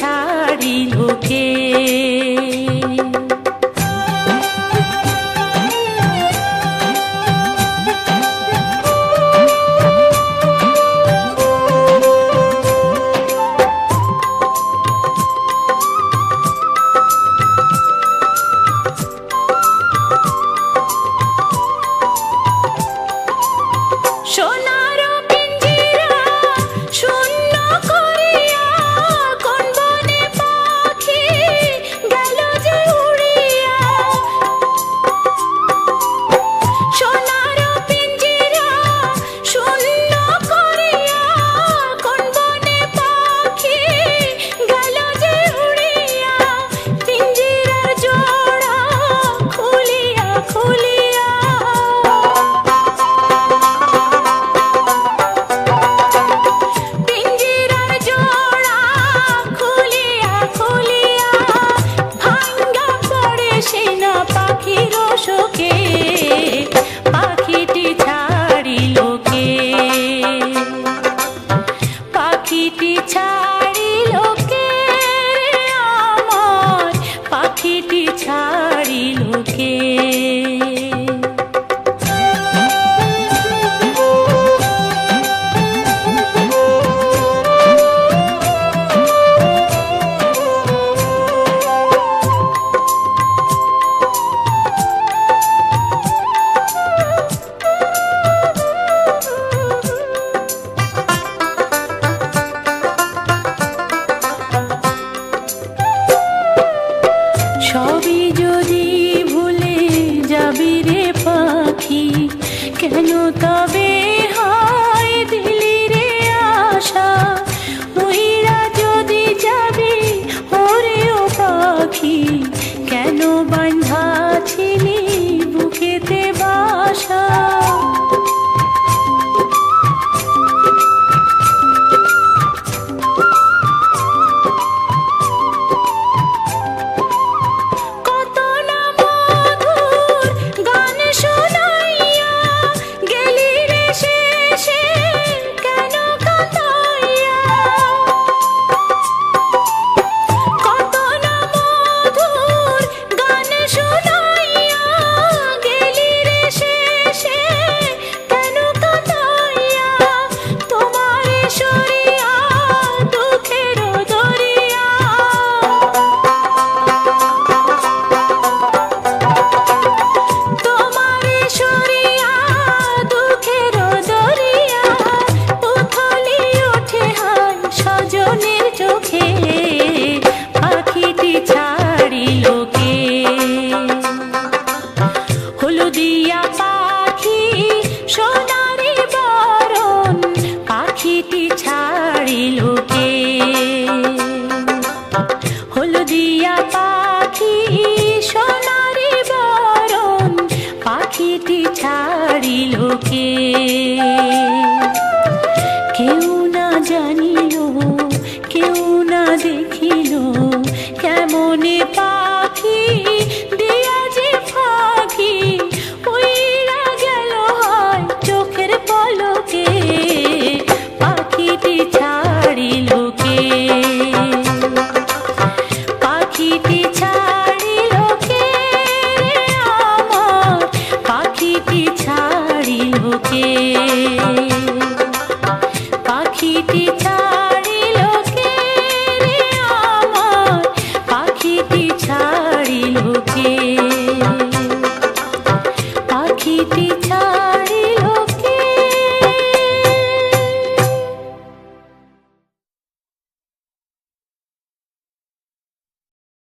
ছাড়িল কে? সবই যদি ভুলে যাবি রে পাখি, কেন তবে হয় দিলি রে আশা? উইরা যদি যাবি ওরে ও পাখি, কেন বাঁধা ছিলি বুকেতে বাসা? হলুদিয়া পাখি সোনারি বরণ, পাখিটি ছাড়িল কে? হলুদিয়া পাখি সোনারি বরণ, পাখিটি ছাড়িল কে? কেউ না জানিল, কেউ না দেখিল, কেমনে পাখি দিয়া যে ফাঁকি উইরা গেল হয় চোখের পলকে। পাখিটি ছাড়িল কে? পাখিটি ছাড়িল কে রে আমার? পাখিটি ছাড়িল কে?